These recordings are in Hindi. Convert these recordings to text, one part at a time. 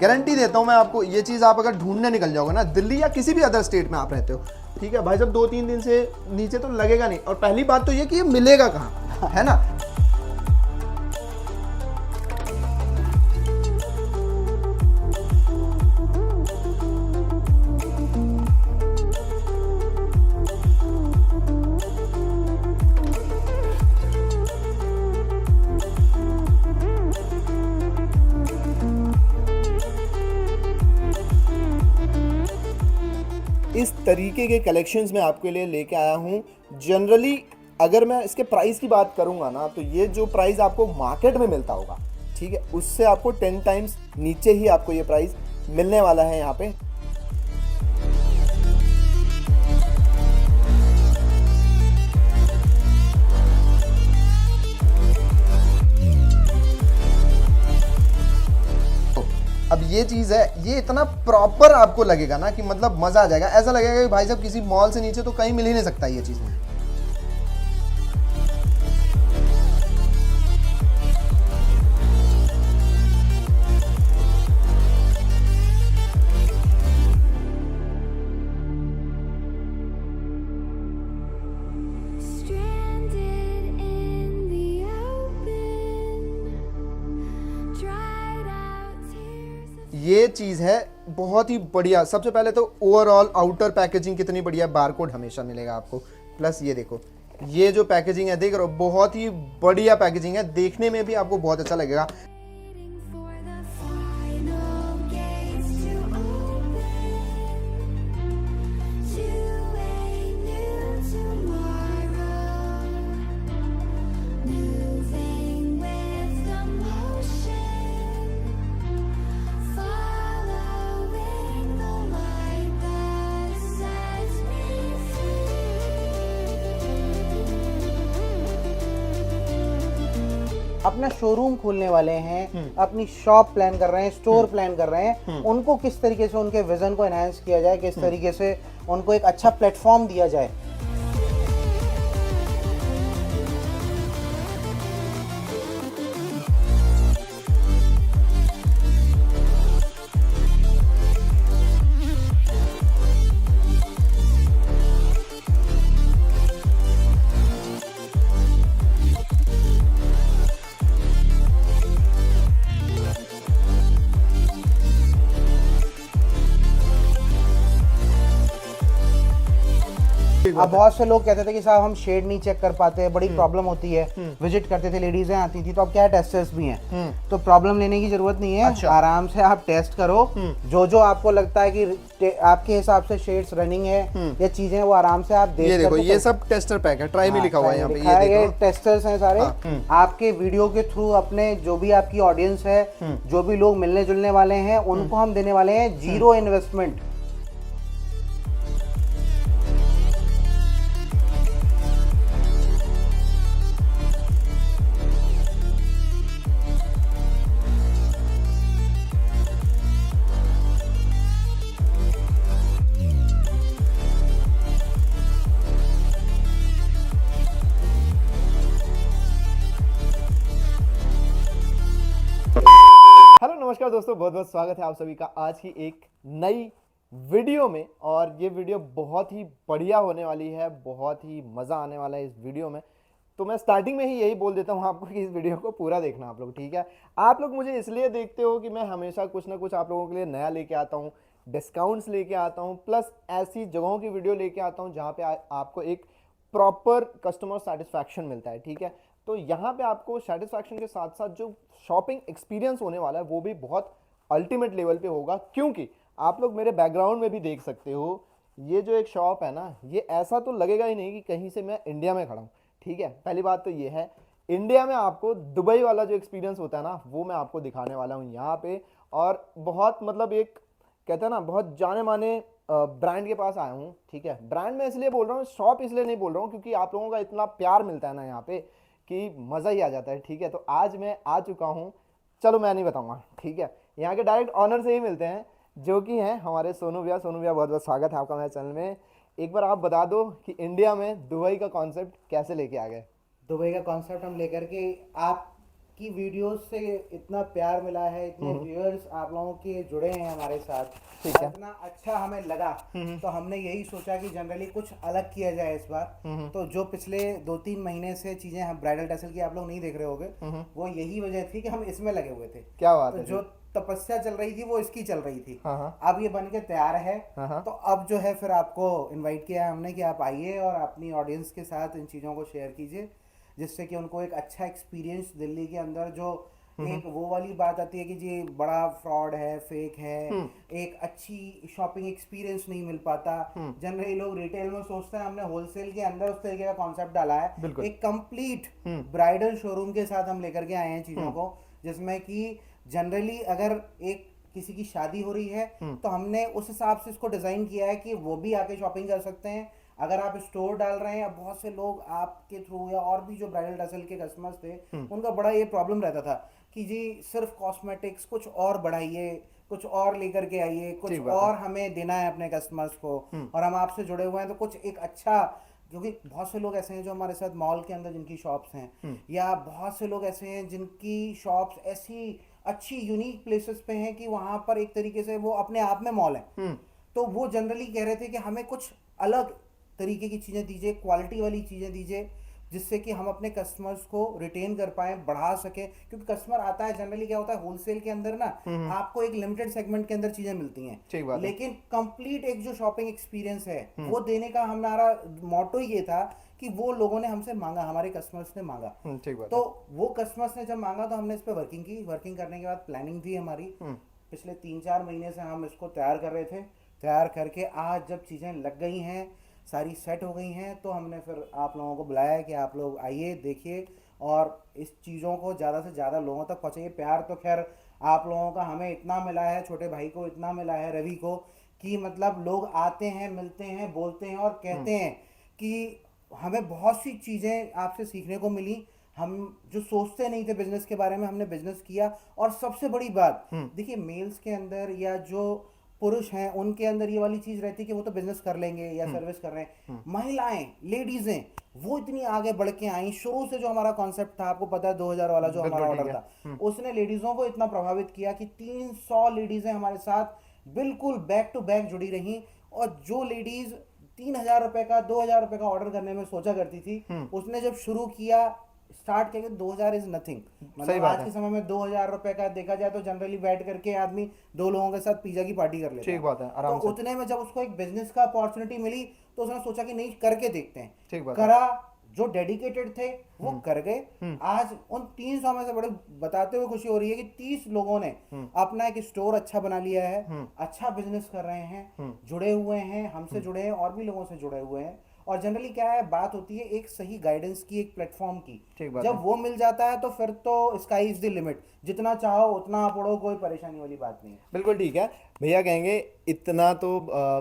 गारंटी देता हूँ मैं आपको, ये चीज़ आप अगर ढूंढने निकल जाओगे ना, दिल्ली या किसी भी अदर स्टेट में आप रहते हो, ठीक है भाई साहब, 2-3 दिन से नीचे तो लगेगा नहीं। और पहली बात तो ये कि ये मिलेगा कहाँ, है ना। इस तरीके के कलेक्शंस मैं आपके लिए लेके आया हूँ। जनरली अगर मैं इसके प्राइस की बात करूँगा ना, तो ये जो प्राइस आपको मार्केट में मिलता होगा, ठीक है, उससे आपको 10 टाइम्स नीचे ही आपको ये प्राइस मिलने वाला है यहाँ पे। अब ये चीज़ है, ये इतना प्रॉपर आपको लगेगा ना कि मतलब मज़ा आ जाएगा, ऐसा लगेगा कि भाई साहब किसी मॉल से नीचे तो कहीं मिल ही नहीं सकता ये चीज़। ये चीज़ है बहुत ही बढ़िया। सबसे पहले तो ओवरऑल आउटर पैकेजिंग कितनी बढ़िया, बारकोड हमेशा मिलेगा आपको। प्लस ये देखो, ये जो पैकेजिंग है देख रहे हो, बहुत ही बढ़िया पैकेजिंग है, देखने में भी आपको बहुत अच्छा लगेगा। अपना शोरूम खोलने वाले हैं, अपनी शॉप प्लान कर रहे हैं, स्टोर प्लान कर रहे हैं, उनको किस तरीके से उनके विजन को एनहांस किया जाए, किस तरीके से उनको एक अच्छा प्लेटफॉर्म दिया जाए। अब बहुत से लोग कहते थे कि साहब हम शेड नहीं चेक कर पाते, बड़ी प्रॉब्लम होती है, विजिट करते थे, लेडीजें आती थी, तो अब क्या है, टेस्टर्स भी हैं, तो प्रॉब्लम लेने की जरूरत नहीं है। अच्छा। आराम से आप टेस्ट करो, जो जो आपको लगता है कि आपके हिसाब से शेड्स रनिंग है या चीजें, वो आराम से आप देख। ये देखो, ये सब टेस्टर पैक है, ट्राई में लिखा हुआ है यहाँ पे, ये देखो, टेस्टर्स हैं सारे। आपके वीडियो के थ्रू अपने जो भी आपकी ऑडियंस है, जो भी लोग मिलने जुलने वाले हैं, उनको हम देने वाले हैं 0 इन्वेस्टमेंट। हेलो नमस्कार दोस्तों, बहुत बहुत स्वागत है आप सभी का आज की एक नई वीडियो में। और ये वीडियो बहुत ही बढ़िया होने वाली है, बहुत ही मज़ा आने वाला है इस वीडियो में। तो मैं स्टार्टिंग में ही यही बोल देता हूँ आपको कि इस वीडियो को पूरा देखना आप लोग, ठीक है। आप लोग मुझे इसलिए देखते हो कि मैं हमेशा कुछ ना कुछ आप लोगों के लिए नया लेके आता हूँ, डिस्काउंट्स लेके आता हूँ, प्लस ऐसी जगहों की वीडियो लेके आता हूँ जहाँ पे आपको एक प्रॉपर कस्टमर सेटिस्फैक्शन मिलता है, ठीक है। तो यहाँ पे आपको सेटिस्फैक्शन के साथ साथ जो शॉपिंग एक्सपीरियंस होने वाला है वो भी बहुत अल्टीमेट लेवल पे होगा, क्योंकि आप लोग मेरे बैकग्राउंड में भी देख सकते हो, ये जो एक शॉप है ना, ये ऐसा तो लगेगा ही नहीं कि कहीं से मैं इंडिया में खड़ा हूँ, ठीक है। पहली बात तो ये है, इंडिया में आपको दुबई वाला जो एक्सपीरियंस होता है ना, वो मैं आपको दिखाने वाला हूँ यहाँ पे। और बहुत मतलब एक कहते हैं ना, बहुत जाने माने ब्रांड के पास आया हूँ, ठीक है। ब्रांड मैं इसलिए बोल रहा हूँ, शॉप इसलिए नहीं बोल रहा हूँ, क्योंकि आप लोगों का इतना प्यार मिलता है ना यहाँ पे कि मज़ा ही आ जाता है, ठीक है। तो आज मैं आ चुका हूँ, चलो मैं नहीं बताऊँगा, ठीक है। यहाँ के डायरेक्ट ऑनर से ही मिलते हैं, जो कि हैं हमारे सोनू भैया। सोनू भैया, बहुत बहुत स्वागत है आपका मेरे चैनल में। एक बार आप बता दो कि इंडिया में दुबई का कॉन्सेप्ट कैसे लेके आ गए। दुबई का कॉन्सेप्ट हम लेकर के आप कि वीडियोस से इतना प्यार मिला है, इतने व्यूअर्स आप लोगों के जुड़े हैं हमारे साथ, ठीक है। इतना अच्छा हमें लगा, तो हमने यही सोचा कि जनरली कुछ अलग किया जाए इस बार। तो जो पिछले 2-3 महीने से चीजें हम ब्राइडल टैसल की आप लोग नहीं देख रहे होगे, वो यही वजह थी कि हम इसमें लगे हुए थे। क्या बात तो है। जो तपस्या चल रही थी वो इसकी चल रही थी। हाँ। अब ये बन के तैयार है। हाँ। तो अब जो है फिर आपको इनवाइट किया है हमने कि आप आइए और अपनी ऑडियंस के साथ इन चीज़ों को शेयर कीजिए, जिससे कि उनको एक अच्छा एक्सपीरियंस दिल्ली के अंदर जो एक वो वाली बात आती है कि जी बड़ा फ्रॉड है, फेक है, एक अच्छी शॉपिंग एक्सपीरियंस नहीं मिल पाता। जनरली लोग रिटेल में सोचते हैं, हमने होलसेल के अंदर उस तरीके का कॉन्सेप्ट डाला है, बिल्कुल। एक कंप्लीट ब्राइडल शोरूम के साथ हम लेकर के आए हैं चीज़ों को, जिसमें कि जनरली अगर एक किसी की शादी हो रही है तो हमने उस हिसाब से इसको डिजाइन किया है कि वो भी आके शॉपिंग कर सकते हैं। अगर आप स्टोर डाल रहे हैं, या बहुत से लोग आपके थ्रू या और भी जो ब्राइडल टैसल के कस्टमर्स थे, उनका बड़ा ये प्रॉब्लम रहता था कि जी सिर्फ कॉस्मेटिक्स, कुछ और बढ़ाइए, कुछ और लेकर के आइए, कुछ और हमें देना है अपने कस्टमर्स को, और हम आपसे जुड़े हुए हैं तो कुछ एक अच्छा, क्योंकि बहुत से लोग ऐसे हैं जो हमारे साथ मॉल के अंदर जिनकी शॉप्स हैं, या बहुत से लोग ऐसे हैं जिनकी शॉप्स ऐसी अच्छी यूनिक प्लेसेस पे हैं कि वहां पर एक तरीके से वो अपने आप में मॉल है। तो वो जनरली कह रहे थे कि हमें कुछ अलग तरीके की चीजें दीजिए, क्वालिटी वाली चीजें दीजिए, जिससे कि हम अपने कस्टमर्स को रिटेन कर पाए, बढ़ा सके। क्योंकि कस्टमर आता है, जनरली क्या होता है होलसेल के अंदर ना, आपको एक लिमिटेड सेगमेंट के अंदर चीजें मिलती हैं, लेकिन कंप्लीट एक जो शॉपिंग एक्सपीरियंस है वो देने का हमारा मोटो ये था कि वो लोगों ने हमसे मांगा, हमारे कस्टमर्स ने मांगा। तो वो कस्टमर्स ने जब मांगा तो हमने इस पर वर्किंग की। वर्किंग करने के बाद प्लानिंग थी हमारी, पिछले 3-4 महीने से हम इसको तैयार कर रहे थे। तैयार करके आज जब चीज़ें लग गई हैं, सारी सेट हो गई हैं, तो हमने फिर आप लोगों को बुलाया है कि आप लोग आइए, देखिए और इस चीज़ों को ज़्यादा से ज़्यादा लोगों तक पहुँचाइए। प्यार तो खैर आप लोगों का हमें इतना मिला है, छोटे भाई को इतना मिला है, रवि को, कि मतलब लोग आते हैं, मिलते हैं, बोलते हैं और कहते हैं कि हमें बहुत सी चीज़ें आपसे सीखने को मिली। हम जो सोचते नहीं थे बिजनेस के बारे में, हमने बिजनेस किया। और सबसे बड़ी बात देखिए, मेल्स के अंदर या जो पुरुष हैं उनके अंदर ये वाली चीज रहती है कि वो तो बिजनेस कर लेंगे या सर्विस कर रहे हैं। महिलाएं, लेडीजें, वो इतनी आगे बढ़ के आई। शुरू से जो हमारा कॉन्सेप्ट था, आपको पता है 2000 वाला जो हमारा ऑर्डर था, उसने लेडीजों को इतना प्रभावित किया कि 300 लेडीजें हमारे साथ बिल्कुल बैक टू बैक जुड़ी रही। और जो लेडीज 3000 रुपए का, 2000 रुपए का ऑर्डर करने में सोचा करती थी, उसने जब शुरू किया, स्टार्ट किया, 2000 इज नथिंग। मतलब आज के समय में 2000 रुपए का देखा जाए तो जनरली बैठ करके आदमी 2 लोगों के साथ पिज्जा की पार्टी कर लेता है। ठीक बात है, आराम तो उतने में जब उसको एक बिजनेस का अपॉर्चुनिटी मिली तो उसने सोचा कि नहीं, करके देखते हैं। ठीक बात करा, जो डेडिकेटेड थे वो कर गए। आज उन 300 में से बड़े बताते हुए खुशी हो रही है कि 30 लोगों ने अपना एक स्टोर अच्छा बना लिया है, अच्छा बिजनेस कर रहे हैं, जुड़े हुए हैं, हमसे जुड़े हैं और भी लोगों से जुड़े हुए हैं। और जनरली क्या है, बात होती है एक सही गाइडेंस की, एक प्लेटफॉर्म की। जब वो मिल जाता है तो फिर तो स्काई इज द लिमिट, जितना चाहो उतना आप उड़ो, कोई परेशानी वाली बात नहीं है। बिल्कुल ठीक है। भैया कहेंगे इतना तो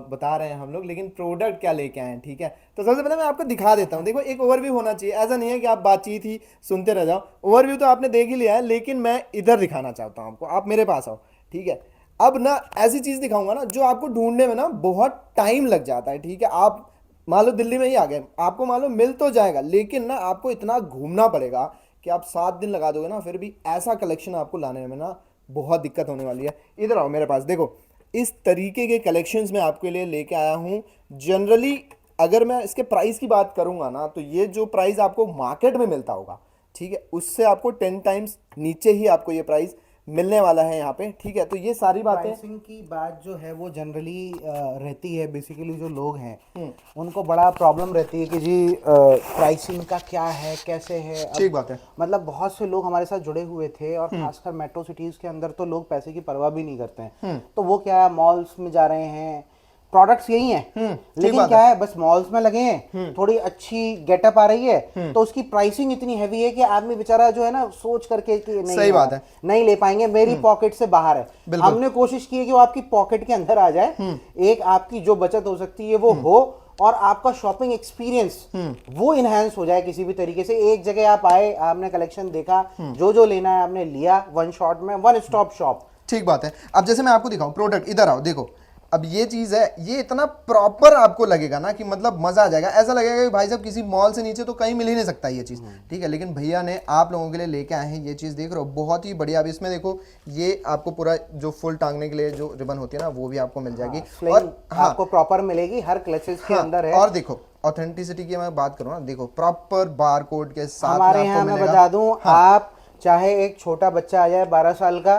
बता रहे हैं हम लोग, लेकिन प्रोडक्ट क्या लेके आए हैं, ठीक है। तो सबसे पहले मैं आपको दिखा देता हूँ। देखो, एक ओवरव्यू होना चाहिए, ऐसा नहीं है कि आप बातचीत ही सुनते रह जाओ। ओवरव्यू तो आपने देख ही लिया है, लेकिन मैं इधर दिखाना चाहता हूँ आपको। आप मेरे पास आओ, ठीक है। अब ना ऐसी चीज़ दिखाऊंगा ना जो आपको ढूंढने में ना बहुत टाइम लग जाता है, ठीक है। आप मान लो दिल्ली में ही आ गए, आपको मान लो मिल तो जाएगा, लेकिन ना आपको इतना घूमना पड़ेगा कि आप 7 दिन लगा दोगे ना, फिर भी ऐसा कलेक्शन आपको लाने में ना बहुत दिक्कत होने वाली है। इधर आओ मेरे पास, देखो इस तरीके के कलेक्शंस मैं आपके लिए लेके आया हूँ। जनरली अगर मैं इसके प्राइस की बात करूंगा ना, तो ये जो प्राइस आपको मार्केट में मिलता होगा, ठीक है, उससे आपको 10 टाइम्स नीचे ही आपको ये प्राइस मिलने वाला है यहाँ पे, ठीक है। तो ये सारी बातें, प्राइसिंग की बात जो है वो जनरली रहती है। बेसिकली जो लोग हैं उनको बड़ा प्रॉब्लम रहती है कि जी प्राइसिंग का क्या है, कैसे है। ठीक बात है। मतलब बहुत से लोग हमारे साथ जुड़े हुए थे, और खासकर मेट्रो सिटीज के अंदर तो लोग पैसे की परवाह भी नहीं करते हैं। तो वो क्या है, मॉल्स में जा रहे हैं, प्रोडक्ट्स यही हैं, लेकिन क्या है, बस मॉल्स में लगे हैं, थोड़ी अच्छी गेटअप आ रही है, तो उसकी प्राइसिंग इतनी हैवी है कि आदमी बेचारा जो है ना सोच करके कि नहीं, सही बात है, नहीं ले पाएंगे, मेरी पॉकेट से बाहर है। हमने कोशिश की है कि वो आपकी पॉकेट के अंदर आ जाए, एक आपकी जो बचत हो सकती है वो हो, और आपका शॉपिंग एक्सपीरियंस वो इनहेंस हो जाए किसी भी तरीके से। एक जगह आप आए, आपने कलेक्शन देखा, जो लेना है आपने लिया, वन शॉट में, वन स्टॉप शॉप। ठीक बात है। अब जैसे मैं आपको दिखाऊं प्रोडक्ट, इधर आओ, देखो अब ये चीज है, ये इतना प्रॉपर आपको लगेगा ना कि मतलब मजा आ जाएगा, ऐसा लगेगा कि भाई साहब किसी मॉल से नीचे तो कहीं मिल ही नहीं सकता ये चीज, ठीक है। लेकिन भैया ने आप लोगों के लिए लेके आए हैं ये चीज, देख रहे हो बहुत ही बढ़िया। अब इसमें देखो ये आपको पूरा जो फुल टांगने के लिए जो रिबन होती है ना वो भी आपको मिल जाएगी, और आपको प्रॉपर मिलेगी, हर क्लचेस के अंदर है। और देखो ऑथेंटिसिटी की मैं बात करूँ ना, देखो प्रॉपर बार कोड के साथ हमारे यहाँ मैं बता दूं, आप चाहे एक छोटा बच्चा आ जाए 12 साल का,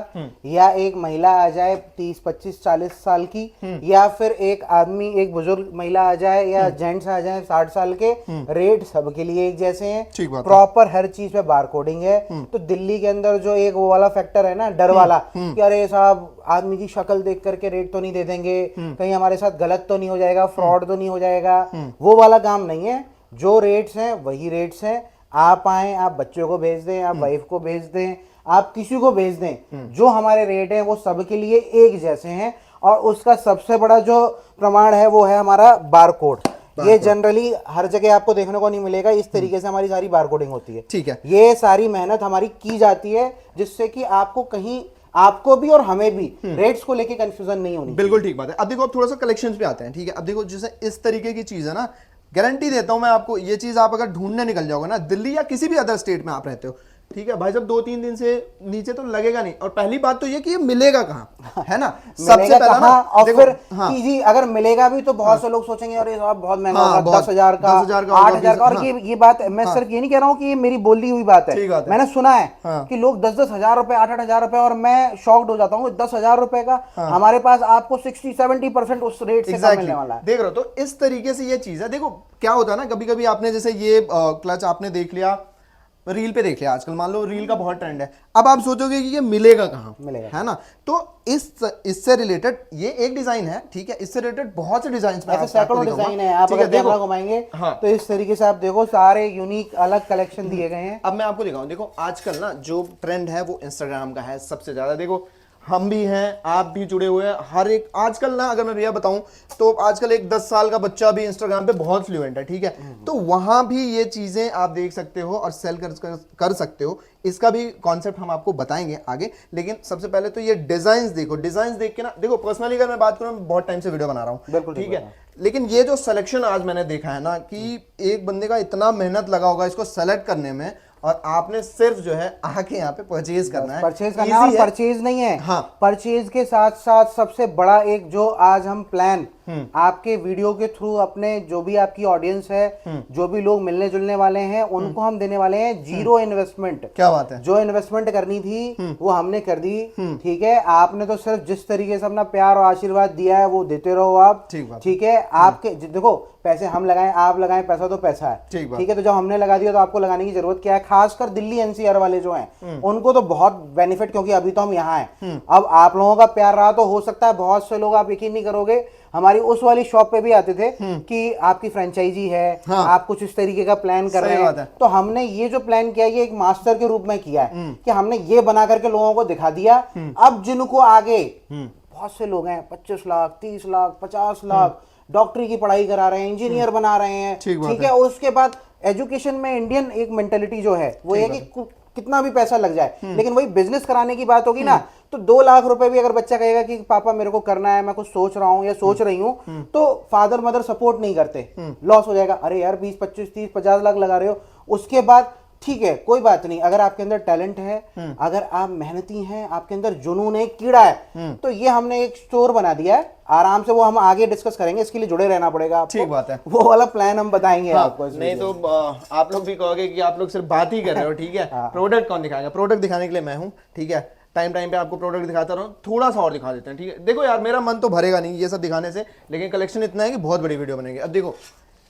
या एक महिला आ जाए 30 25 40 साल की, या फिर एक आदमी एक बुजुर्ग महिला आ जाए या जेंट्स आ जाए 60 साल के, रेट सबके लिए एक जैसे हैं। प्रॉपर हर चीज पे बार कोडिंग है। तो दिल्ली के अंदर जो एक वो वाला फैक्टर है ना, डर वाला कि अरे साहब आदमी की शक्ल देख करके रेट तो नहीं दे देंगे, कहीं हमारे साथ गलत तो नहीं हो जाएगा, फ्रॉड तो नहीं हो जाएगा, वो वाला काम नहीं है। जो रेट्स हैं वही रेट्स हैं। आप आए, आप बच्चों को भेज दें, आप वाइफ को भेज दें, आप किसी को भेज दें, जो हमारे रेट हैं वो सबके लिए एक जैसे हैं। और उसका सबसे बड़ा जो प्रमाण है वो है हमारा बार कोड। ये जनरली हर जगह आपको देखने को नहीं मिलेगा, इस तरीके से हमारी सारी बार कोडिंग होती है, ठीक है। ये सारी मेहनत हमारी की जाती है जिससे कि आपको कहीं, आपको भी और हमें भी रेट्स को लेके कंफ्यूजन नहीं होनी। बिल्कुल ठीक बात है। अब देखो अब थोड़ा सा कलेक्शंस पे आते हैं, ठीक है। अब देखो जैसे इस तरीके की चीज है ना, गारंटी देता हूं मैं आपको, ये चीज आप अगर ढूंढने निकल जाओगे ना, दिल्ली या किसी भी अदर स्टेट में आप रहते हो, ठीक है भाई साहब, 2-3 दिन से नीचे तो लगेगा नहीं। और पहली बात तो ये कि ये मिलेगा कहाँ, है ना, सबसे पहला ना। और फिर कि जी अगर मिलेगा भी तो बहुत से लोग सोचेंगे अरे साहब बहुत महंगा होगा, 10,000 का, 8,000 का। और ये बात मैं सिर्फ ये नहीं कह रहा हूँ कि ये मेरी बोली हुई बात है, मैंने सुना है कि लोग 10-10 हजार रुपए, 8-8 हजार रुपए, और मैं शॉक्ड हो जाता हूँ। 10,000 रुपए का हमारे पास आपको 60-70% उस रेट से मिलने वाला है। देख रहे हो, तो इस तरीके से ये चीज है। देखो क्या होता है ना, कभी कभी आपने जैसे ये क्लच आपने देख लिया, रील पे देख लिया, आजकल मान लो रील का बहुत ट्रेंड है, अब आप सोचोगे कि ये मिलेगा कहाँ, मिलेगा, है ना। तो इससे रिलेटेड ये एक डिजाइन है, ठीक है, इससे रिलेटेड बहुत से डिजाइन ऐसे सैकड़ों डिजाइन है। आप अगर कैमरा घुमाएंगे तो इस तरीके से आप देखो सारे यूनिक अलग कलेक्शन दिए गए हैं। अब मैं आपको दिखाऊं, देखो आजकल ना जो ट्रेंड है वो इंस्टाग्राम का है सबसे ज्यादा। देखो हम भी हैं, आप भी जुड़े हुए हैं, हर एक आजकल ना, अगर मैं भैया बताऊं तो आजकल एक 10 साल का बच्चा भी इंस्टाग्राम पे बहुत फ्लुएंट है, ठीक है। तो वहां भी ये चीजें आप देख सकते हो और सेल कर सकते हो। इसका भी कॉन्सेप्ट हम आपको बताएंगे आगे, लेकिन सबसे पहले तो ये डिजाइन देखो। डिजाइन देख के ना, देखो पर्सनली अगर मैं बात करूं, मैं बहुत टाइम से वीडियो बना रहा हूं, ठीक है, लेकिन ये जो सिलेक्शन आज मैंने देखा है ना, कि एक बंदे का इतना मेहनत लगा होगा इसको सेलेक्ट करने में, और आपने सिर्फ जो है आके यहाँ पे परचेज करना है। परचेज करना है, और परचेज नहीं है, हाँ, परचेज के साथ साथ सबसे बड़ा एक जो आज हम प्लान आपके वीडियो के थ्रू अपने जो भी आपकी ऑडियंस है, जो भी लोग मिलने जुलने वाले हैं, उनको हम देने वाले हैं 0 इन्वेस्टमेंट। क्या बात है, जो इन्वेस्टमेंट करनी थी वो हमने कर दी, ठीक है। आपने तो सिर्फ जिस तरीके से अपना प्यार और आशीर्वाद दिया है वो देते रहो आप, ठीक है। आपके देखो पैसे हम लगाएं, आप लगाएं, पैसा तो पैसा है, ठीक है। तो जब हमने लगा दिया तो आपको लगाने की जरूरत क्या है। खासकर दिल्ली एनसीआर वाले जो हैं उनको तो बहुत बेनिफिट, क्योंकि अभी तो हम यहाँ हैं। अब आप लोगों का प्यार रहा तो हो सकता है बहुत से लोग, आप यकीन नहीं करोगे, हमारी उस वाली शॉप पे भी आते थे कि आपकी फ्रेंचाइजी है, हाँ, आप कुछ इस तरीके का प्लान कर रहे हैं। तो हमने ये जो प्लान किया ये एक मास्टर के रूप में किया है कि हमने ये बना करके लोगों को दिखा दिया। अब जिनको आगे बहुत से लोग हैं 25 लाख 30 लाख 50 लाख डॉक्टरी की पढ़ाई करा रहे हैं, इंजीनियर बना रहे हैं, ठीक है। और उसके बाद एजुकेशन में इंडियन एक मेंटेलिटी जो है वो है कि कितना भी पैसा लग जाए, लेकिन वही बिजनेस कराने की बात होगी ना, तो 2 लाख रुपए भी अगर बच्चा कहेगा कि पापा मेरे को करना है, मैं कुछ सोच रहा हूँ या सोच रही हूँ, तो फादर मदर सपोर्ट नहीं करते, लॉस हो जाएगा। अरे यार 20 25 30 50 लाख लगा रहे हो, उसके बाद ठीक है कोई बात नहीं, अगर आपके अंदर टैलेंट है, अगर आप मेहनती हैं, आपके अंदर जुनून है, कीड़ा है, तो ये हमने एक स्टोर बना दिया है। आराम से वो हम आगे डिस्कस करेंगे, इसके लिए जुड़े रहना पड़ेगा आपको। ठीक बात है, वो वाला प्लान हम बताएंगे आपको। नहीं तो आप लोग भी कहोगे कि आप लोग सिर्फ बात ही कर रहे हो, ठीक है। प्रोडक्ट कौन दिखाएगा, प्रोडक्ट दिखाने के लिए मैं हूँ, ठीक है। टाइम टाइम पे आपको प्रोडक्ट दिखाता रहूं, थोड़ा सा और दिखा देते हैं, ठीक है। देखो यार मेरा मन तो भरेगा नहीं ये सब दिखाने से, लेकिन कलेक्शन इतना है कि बहुत बड़ी वीडियो बनेगी। अब देखो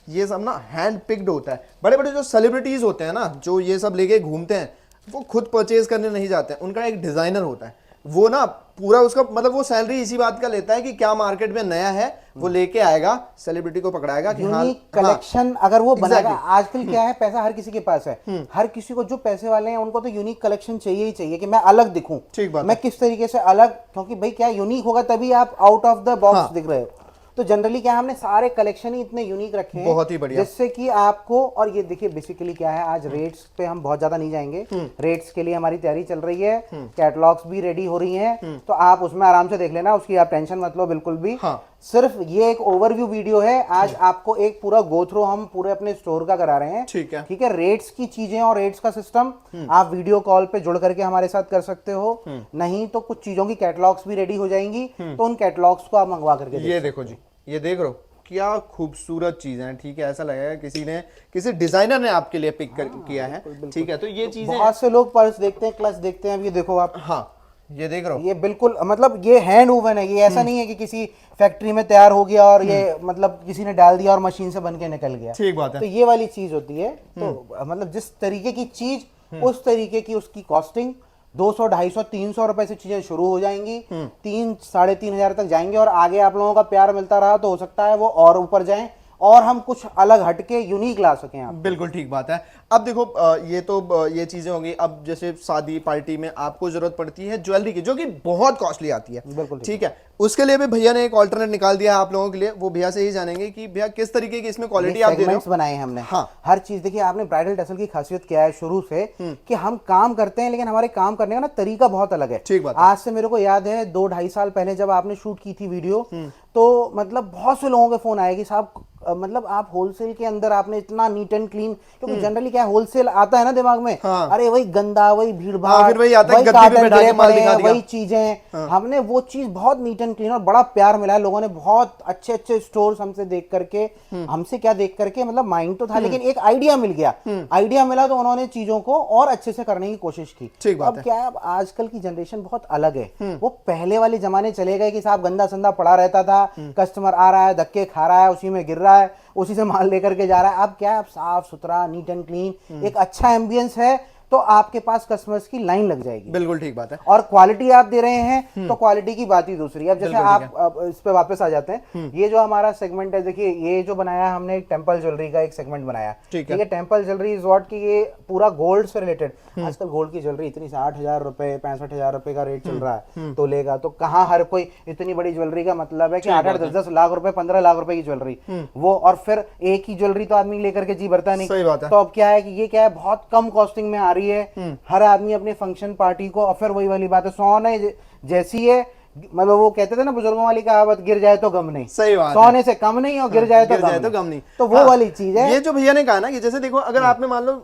ये सब ना हैंड पिक्ड होता है। बड़े बड़े जो सेलिब्रिटीज होते हैं ना, जो ये सब लेके घूमते हैं, वो खुद परचेज करने नहीं जाते हैं, उनका एक डिजाइनर होता है, वो ना पूरा उसका मतलब वो सैलरी इसी बात का लेता है कि क्या मार्केट में नया है वो लेके आएगा, सेलिब्रिटी को पकड़ाएगा कि हाँ कलेक्शन अगर वो बनाएगा। आजकल क्या है, पैसा हर किसी के पास है, हर किसी को, जो पैसे वाले हैं उनको तो यूनिक कलेक्शन चाहिए ही चाहिए कि मैं अलग दिखूं, मैं किस तरीके से अलग, क्योंकि भाई क्या यूनिक होगा तभी आप आउट ऑफ द बॉक्स दिख रहे हो। तो जनरली क्या है, हमने सारे कलेक्शन ही इतने यूनिक रखे हैं, बहुत ही बढ़िया, जिससे कि आपको, और ये देखिए बेसिकली क्या है, आज रेट्स पे हम बहुत ज्यादा नहीं जाएंगे, रेट्स के लिए हमारी तैयारी चल रही है, कैटलॉग्स भी रेडी हो रही हैं, तो आप उसमें आराम से देख लेना, उसकी आप टेंशन मत लो बिल्कुल भी। हाँ। सिर्फ ये एक ओवरव्यू वीडियो है, आज आपको एक पूरा गो थ्रू हम पूरे अपने स्टोर का करा रहे हैं। ठीक है, ठीक है। रेट्स की चीजें और रेट्स का सिस्टम आप वीडियो कॉल पे जुड़ करके हमारे साथ कर सकते हो, नहीं तो कुछ चीजों की कैटलॉग्स भी रेडी हो जाएंगी, तो उन कैटलॉग्स को आप मंगवा करके ये देखो जी, ये देख रहे हो क्या खूबसूरत चीज है। ठीक है, ऐसा लगेगा किसी डिजाइनर ने आपके लिए पिक किया है। ठीक है, तो ये चीजें बहुत से लोग पर्स देखते हैं, क्लच देखते हैं, अब ये देखो आप, हाँ ये देख रहे हो, ये बिल्कुल मतलब ये हैंड वूवन है, ये ऐसा नहीं है कि किसी फैक्ट्री में तैयार हो गया और ये मतलब किसी ने डाल दिया और मशीन से बन के निकल गया। ठीक बात है। तो ये वाली चीज होती है, तो मतलब जिस तरीके की चीज उस तरीके की उसकी कॉस्टिंग 200, 250, 300 रुपए से चीजें शुरू हो जाएंगी, 3, 3,500 तक जाएंगे, और आगे आप लोगों का प्यार मिलता रहा तो हो सकता है वो और ऊपर जाएं और हम कुछ अलग हटके यूनिक ला सकें आप। बिल्कुल ठीक बात है। अब देखो ये तो ये चीजें होंगी। अब जैसे शादी पार्टी में आपको जरूरत पड़ती है ज्वेलरी की, जो कि बहुत कॉस्टली आती है। बिल्कुल ठीक है, उसके लिए भी भैया ने एक ऑल्टरनेट निकाल दिया है आप लोगों के लिए। वो भैया से ही जानेंगे कि भैया किस तरीके की इसमें क्वालिटी आप दे रहे हो। बनाए हमने, हाँ। हर चीज देखिए, आपने ब्राइडल टसल की खासियत क्या है शुरू से, कि हम काम करते हैं लेकिन हमारे काम करने का ना तरीका बहुत अलग है। ठीक बात है। आज से मेरे को याद है 2-2.5 साल पहले जब आपने शूट की थी वीडियो, तो मतलब बहुत से लोगों के फोन आए कि साहब मतलब आप होलसेल के अंदर आपने इतना नीट एंड क्लीन, क्योंकि जनरली क्या है, होलसेल आता है ना दिमाग में, हाँ। अरे वही गंदा, वही भीड़ भाड़, फिर वही आता है गद्दी पे कार्टन बैठा के गिरे माल पड़े दिखा हैं, दिया। वही चीजें। हमने वो चीज बहुत नीट एंड क्लीन और बड़ा प्यार मिला है, लोगों ने बहुत अच्छे अच्छे स्टोर्स हमसे देख करके, हमसे क्या देख करके, मतलब माइंड तो था लेकिन एक आइडिया मिल गया, आइडिया मिला तो उन्होंने चीजों को और अच्छे से करने की कोशिश की। ठीक बात अब है। क्या है, अब आजकल की जनरेशन बहुत अलग है, वो पहले वाले जमाने चले गए कि साहब गंदा संदा पड़ा रहता था, कस्टमर आ रहा है, धक्के खा रहा है, उसी में गिर रहा है, उसी से माल लेकर के जा रहा है। अब क्या है, अब साफ सुथरा, नीट एंड क्लीन, एक अच्छा एम्बियंस है, तो आपके पास कस्टमर्स की लाइन लग जाएगी। बिल्कुल ठीक बात है। और क्वालिटी आप दे रहे हैं तो क्वालिटी की बात ही दूसरी है। अब जैसे आप अब इस पे वापस आ जाते हैं, ये जो हमारा सेगमेंट है, देखिए ये जो बनाया हमने, एक टेंपल ज्वेलरी का एक सेगमेंट बनाया। ठीक है। टेंपल ज्वेलरी इज व्हाट, कि ये पूरा गोल्ड से रिलेटेड, आजकल गोल्ड की ज्वेलरी इतनी 60,000 रुपए, 65,000 रुपए का रेट चल रहा है, तो लेगा तो कहाँ हर कोई इतनी बड़ी ज्वेलरी का मतलब है कि 8-8, 10-10 लाख रुपए, 15 लाख रुपए की ज्वेलरी वो, और फिर एक ही ज्वेलरी तो आदमी लेकर के जी भरता नहीं। सही बात है। तो अब क्या है कि ये क्या है, बहुत कम कॉस्टिंग में आ रही है, हर आदमी अपने फंक्शन पार्टी को, और फिर वही वाली बात है, सोने जैसी है, मतलब वो कहते थे ना बुजुर्गों वाली कहावत, गिर जाए तो गम नहीं। सही बात है। सोने से कम नहीं और गिर जाए तो गम नहीं। तो वो वाली चीज है। ये जो भैया ने कहा ना कि जैसे देखो, अगर आपने मान लो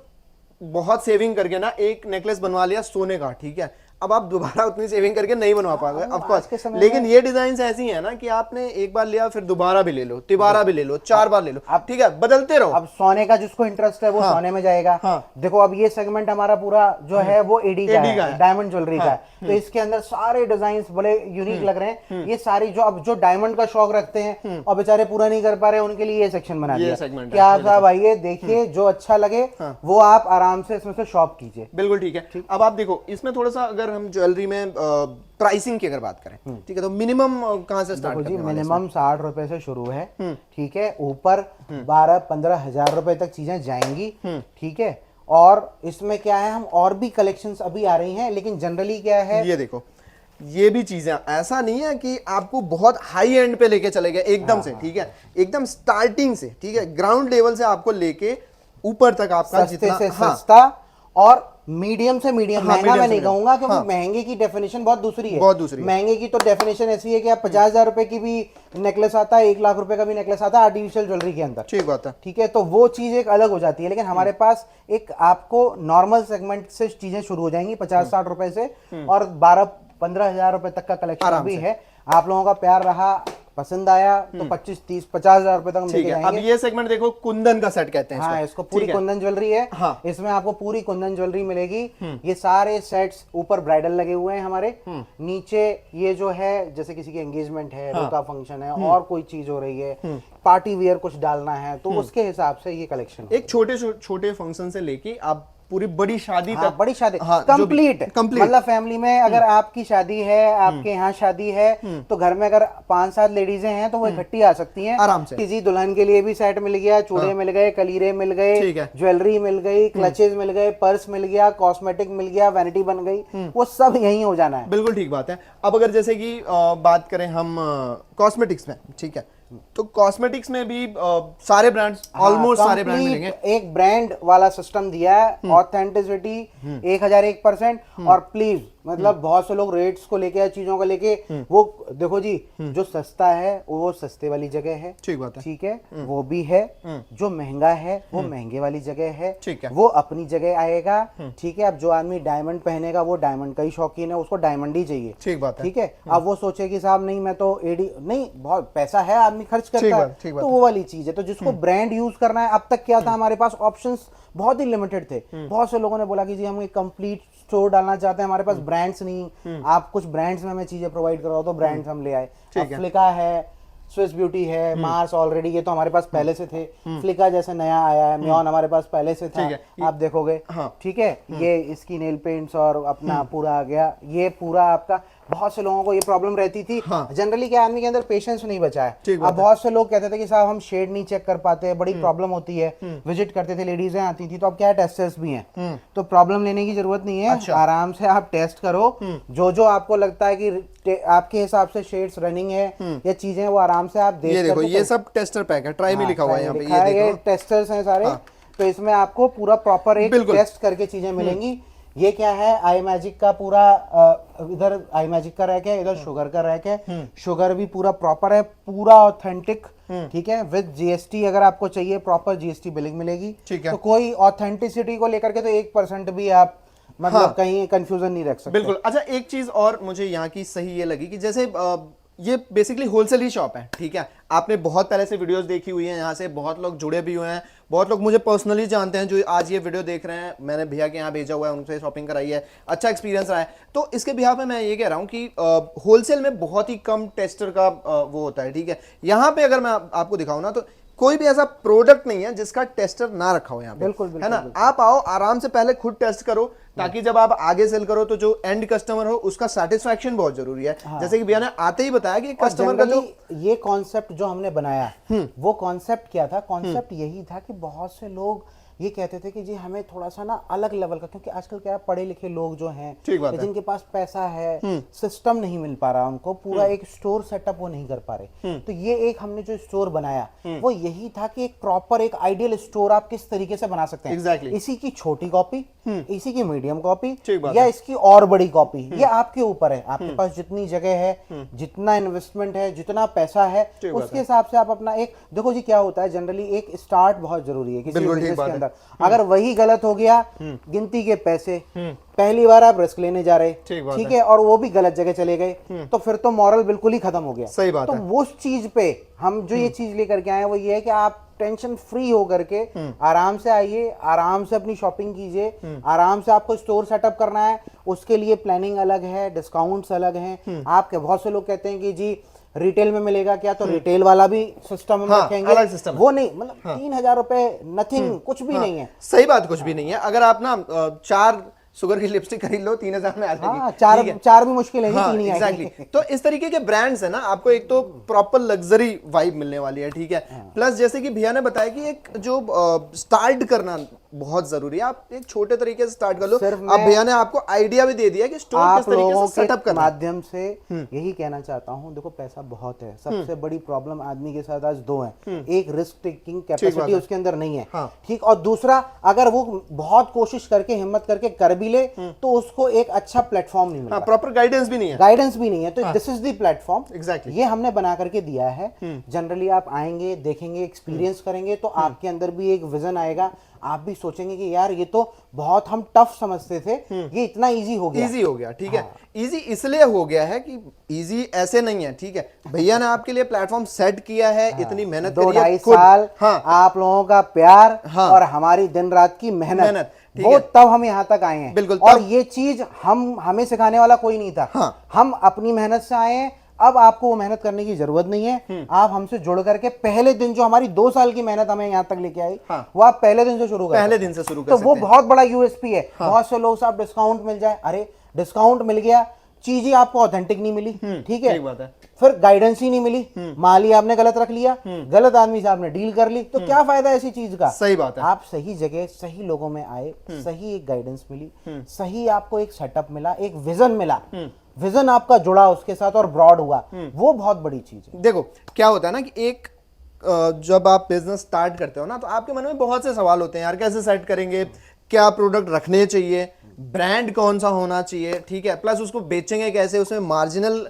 बहुत सेविंग करके ना एक नेकलेस बनवा लिया सोने का, ठीक है, अब आप दोबारा उतनी सेविंग करके नहीं बनवा पाओगे ऑफ कोर्स, लेकिन ये डिजाइन ऐसी है ना कि आपने एक बार लिया, फिर दोबारा भी ले लो, तिबारा भी ले लो, 4 बार ले लो, अब ठीक है, बदलते रहो। अब सोने का जिसको इंटरेस्ट है वो सोने में जाएगा। देखो अब ये सेगमेंट हमारा पूरा जो है वो एडी का है, डायमंड ज्वेलरी का है, तो इसके अंदर सारे डिजाइन बड़े यूनिक लग रहे हैं। ये सारी जो अब जो डायमंड का शौक रखते हैं और बेचारे पूरा नहीं कर पा रहे, उनके लिए ये सेक्शन बना दिया कि आप साहब आइए, देखिए, जो अच्छा लगे वो आप आराम से इसमें से शॉप कीजिए। बिल्कुल ठीक है। अब आप देखो इसमें थोड़ा सा, अगर हम ज्वेलरी में प्राइसिंग की अगर बात करें, ठीक है, तो मिनिमम कहां से स्टार्ट करने वाले हैं? मिनिमम 60 रुपए से शुरू है, ठीक है, ऊपर 12-15 हजार रुपए तक चीजें जाएंगी, ठीक है। और इसमें क्या है, हम और भी कलेक्शंस अभी आ रही हैं, लेकिन जनरली क्या है, ये देखो, ये भी चीजें ऐसा नहीं है कि आपको बहुत हाई एंड पे लेके चले गए एकदम से, ठीक है, एकदम स्टार्टिंग से, ठीक है, ग्राउंड लेवल से आपको लेके ऊपर तक आपका सस्ते से सस्ता और मीडियम से मीडियम। महंगा मैं नहीं कहूंगा, क्योंकि महंगे की डेफिनेशन बहुत दूसरी है, बहुत दूसरी है। महंगे की तो डेफिनेशन ऐसी है कि आप 50,000 रुपए की भी नेकलेस आता है, 1 लाख रुपए का भी नेकलेस आता है आर्टिफिशियल ज्वेलरी के अंदर। ठीक बात है। ठीक है, तो वो चीज एक अलग हो जाती है, लेकिन हमारे पास एक आपको नॉर्मल सेगमेंट से चीजें शुरू हो जाएंगी 50-60 रुपए से, और 12-15 हजार रुपए तक का कलेक्शन भी है। आप लोगों का प्यार रहा, पसंद आया तो 25-30-50 हजार रुपए तक हम लेके जाएंगे। अब ये सेगमेंट देखो, कुंदन का सेट कहते हैं हाँ, इसको पूरी कुंदन ज्वेलरी है। हाँ। इसमें आपको पूरी कुंदन ज्वेलरी मिलेगी। ये सारे सेट्स ऊपर ब्राइडल लगे हुए हैं हमारे, नीचे ये जो है जैसे किसी की एंगेजमेंट है, रोका फंक्शन है, और कोई चीज हो रही है, पार्टी वियर कुछ डालना है, तो उसके हिसाब से ये कलेक्शन एक छोटे छोटे फंक्शन से लेके आप पूरी बड़ी शादी तक, बड़ी शादी कंप्लीट मतलब फैमिली में अगर आपकी शादी है, आपके यहाँ शादी है, तो घर में अगर 5-7 लेडीजें हैं तो वो इकट्ठी आ सकती हैं आराम से। किसी दुल्हन के लिए भी सेट मिल गया, चूड़े मिल गए, कलीरे मिल गए, ज्वेलरी मिल गई, क्लचेस मिल गए, पर्स मिल गया, कॉस्मेटिक मिल गया, वैनिटी बन गई, वो सब यही हो जाना है। बिल्कुल ठीक बात है। अब अगर जैसे कि बात करें हम कॉस्मेटिक्स में, ठीक है, तो कॉस्मेटिक्स में भी सारे ब्रांड्स, ऑलमोस्ट सारे ब्रांड मिलेंगे। एक ब्रांड वाला सिस्टम दिया है, ऑथेंटिसिटी 1001% और प्लीज मतलब बहुत से लोग रेट्स को लेके या चीजों को लेके वो देखो जी, जो सस्ता है वो सस्ते वाली जगह है, ठीक बात है, ठीक है, वो भी है। जो महंगा है वो महंगे वाली जगह है, ठीक है, वो अपनी जगह आएगा, ठीक है। अब जो आदमी डायमंड पहनेगा वो डायमंड का ही शौकीन है, उसको डायमंड ही चाहिए, ठीक बात है, ठीक है। अब वो सोचे कि साहब नहीं मैं तो एडी नहीं, बहुत पैसा है आदमी खर्च करता है, तो वो वाली चीज है। तो जिसको ब्रांड यूज करना है, अब तक क्या था हमारे पास ऑप्शंस बहुत ही लिमिटेड थे। बहुत से लोगों ने बोला कि जी हम एक कंप्लीट स्टोर डालना चाहते हैं, हमारे पास ब्रांड्स नहीं, आप कुछ ब्रांड्स में हमें चीजें प्रोवाइड कराओ, तो ब्रांड्स हम ले आए। फ्लिका है, स्विस ब्यूटी है, मार्स ऑलरेडी ये तो हमारे पास पहले से थे, फ्लिका जैसे नया आया है, म्योन हमारे पास पहले से था, आप देखोगे, ठीक है। ये इसकी नेल पेंट्स और अपना पूरा आ गया, ये पूरा आपका। बहुत से लोगों को ये प्रॉब्लम रहती थी, जनरली क्या आदमी के अंदर पेशेंस नहीं बचा है। अब बहुत से लोग कहते थे कि साहब हम शेड नहीं चेक कर पाते, बड़ी प्रॉब्लम होती है। विजिट करते थे, लेडीजें आती थी, तो अब क्या टेस्टर्स भी हैं, तो प्रॉब्लम लेने की जरूरत नहीं है। आराम से आप टेस्ट करो, जो जो आपको लगता है कि आपके हिसाब से शेड्स रनिंग है या चीजें, वो आराम से आप देख, ये देखो ये सब टेस्टर पैक है, ट्राई में लिखा हुआ है यहाँ पे, ये टेस्टर्स हैं सारे। तो इसमें आपको पूरा प्रॉपर एक टेस्ट करके चीजें मिलेंगी। ये क्या है, आई मैजिक का पूरा इधर आई मैजिक का रैक है, इधर शुगर का रैक है। शुगर भी पूरा प्रॉपर है, पूरा ऑथेंटिक, ठीक है, विद जीएसटी। अगर आपको चाहिए प्रॉपर जीएसटी बिलिंग मिलेगी, ठीक है। तो कोई ऑथेंटिसिटी को लेकर के तो 1% भी आप मतलब कहीं कंफ्यूजन नहीं रख सकते। बिल्कुल। अच्छा, एक चीज और मुझे यहाँ की सही ये लगी कि जैसे ये बेसिकली होलसेल ही शॉप है, ठीक है। आपने बहुत पहले से वीडियोस देखी हुई हैं, यहाँ से बहुत लोग जुड़े भी हुए हैं, बहुत लोग मुझे पर्सनली जानते हैं जो आज ये वीडियो देख रहे हैं। मैंने भैया के यहाँ भेजा हुआ है, उनसे शॉपिंग कराई है, अच्छा एक्सपीरियंस रहा है। तो इसके बिहाफ में मैं ये कह रहा हूँ कि होलसेल में बहुत ही कम टेस्टर का वो होता है, ठीक है। यहाँ पे अगर मैं आपको दिखाऊँ ना, तो कोई भी ऐसा प्रोडक्ट नहीं है जिसका टेस्टर ना रखा हो यहाँ पे, बिल्कुल, है ना। आप आओ आराम से, पहले खुद टेस्ट करो, ताकि जब आप आगे सेल करो तो जो एंड कस्टमर हो उसका सेटिस्फैक्शन बहुत जरूरी है। जैसे कि भैया ने आते ही बताया कि कस्टमर का जो ये कॉन्सेप्ट जो हमने बनाया, वो कॉन्सेप्ट क्या था, कॉन्सेप्ट यही था कि बहुत से लोग ये कहते थे कि जी हमें थोड़ा सा ना अलग लेवल का, क्योंकि आजकल क्या पढ़े लिखे लोग जो हैं, जिनके पास पैसा है, सिस्टम नहीं मिल पा रहा उनको, पूरा एक स्टोर सेटअप वो नहीं कर पा रहे। तो ये एक हमने जो स्टोर बनाया वो यही था कि एक प्रॉपर एक आइडियल स्टोर आप किस तरीके से बना सकते हैं। Exactly. इसी की छोटी कॉपी, इसी की मीडियम कॉपी या इसकी और बड़ी कॉपी, ये आपके ऊपर है। आपके पास जितनी जगह है, जितना इन्वेस्टमेंट है, जितना पैसा है, उसके हिसाब से आप अपना एक देखो जी। क्या होता है जनरली, एक स्टार्ट बहुत जरूरी है किसी बिजनेस के अंदर। अगर वही गलत हो गया, गिनती के पैसे, पहली बार आप रिस्क लेने जा रहे, ठीक है, और वो भी गलत जगह चले गए, तो फिर तो मॉरल बिल्कुल ही खत्म हो गया। सही बात है। तो वो उस चीज पे हम जो ये चीज लेकर के आए वो ये है कि आप टेंशन फ्री हो करके आराम से आइए, आराम से अपनी शॉपिंग कीजिए, आराम से आपको स्टोर सेटअप करना है, उसके लिए प्लानिंग अलग है, डिस्काउंट्स अलग हैं। आपके बहुत से लोग कहते हैं कि जी रिटेल में मिलेगा क्या, तो रिटेल वाला भी सिस्टम हम रखेंगे, अलग सिस्टम वो नहीं, मतलब 3,000 रुपए नथिंग, कुछ भी नहीं है। सही बात, कुछ भी नहीं है। अगर आप ना 4 शुगर की लिपस्टिक खरीद लो 3,000 में आ जाएगी। चार भी मुश्किल है, तीन ही एग्जैक्टली। तो इस तरीके के ब्रांड्स है ना, आपको एक तो प्रॉपर लग्जरी वाइब मिलने वाली है, ठीक है। प्लस जैसे कि भैया ने बताया कि एक जो स्टार्ट करना बहुत जरूरी है, आप एक छोटे तरीके से स्टार्ट कर लो। अब भैया ने आपको आइडिया भी दे दिया कि स्टोर किस तरीके से सेटअप करना है। माध्यम से यही कहना चाहता हूँ, देखो पैसा बहुत है, सबसे बड़ी प्रॉब्लम आदमी के साथ आज 2 है। एक रिस्क टेकिंग कैपेसिटी उसके अंदर नहीं है, ठीक, और दूसरा अगर वो बहुत कोशिश करके हिम्मत करके कर भी ले तो उसको एक अच्छा प्लेटफॉर्म नहीं मिलता, प्रॉपर गाइडेंस भी नहीं है, तो this is the platform. Exactly, ये हमने बना करके दिया है। जनरली आप आएंगे, देखेंगे, एक्सपीरियंस करेंगे, तो आपके अंदर भी एक विजन आएगा। आप भी सोचेंगे कि यार ये तो बहुत हम टफ समझते थे, ये इतना इजी हो गया, ठीक है। इजी इसलिए हो गया है कि इजी ऐसे नहीं है, ठीक है। भैया ने आपके लिए प्लेटफॉर्म सेट किया है, इतनी मेहनत करी है, 2-2.5 साल, आप लोगों का प्यार और हमारी दिन रात की मेहनत, वो तब हम यहाँ तक आए हैं। बिल्कुल, और ये चीज हमें सिखाने वाला कोई नहीं था, हम अपनी मेहनत से आए हैं। अब आपको वो मेहनत करने की जरूरत नहीं है, आप हमसे जुड़ करके पहले दिन, जो हमारी 2 साल की मेहनत हमें यहाँ तक लेके आई, वो आप पहले दिन से शुरू कर सकते हैं। तो वो बहुत बड़ा यूएसपी है। बहुत से लोग साहब डिस्काउंट मिल जाए, अरे डिस्काउंट मिल गया, चीज ही आपको ऑथेंटिक नहीं मिली, ठीक है, फिर गाइडेंस ही नहीं मिली, माल ही आपने गलत रख लिया, गलत आदमी से आपने डील कर ली, तो क्या फायदा ऐसी चीज का। सही बात है। आप सही जगह सही लोगों में आए, सही एक गाइडेंस मिली, सही आपको एक सेटअप मिला, एक विजन मिला, विजन आपका जुड़ा उसके साथ और ब्रॉड हुआ, वो बहुत बड़ी चीज है। देखो क्या होता है ना कि एक जब आप बिजनेस स्टार्ट करते हो ना तो आपके मन में बहुत से सवाल होते हैं, यार कैसे सेट करेंगे, क्या प्रोडक्ट रखने चाहिए, ब्रांड कौन सा होना चाहिए, ठीक है, प्लस उसको बेचेंगे कैसे, उसमें मार्जिनल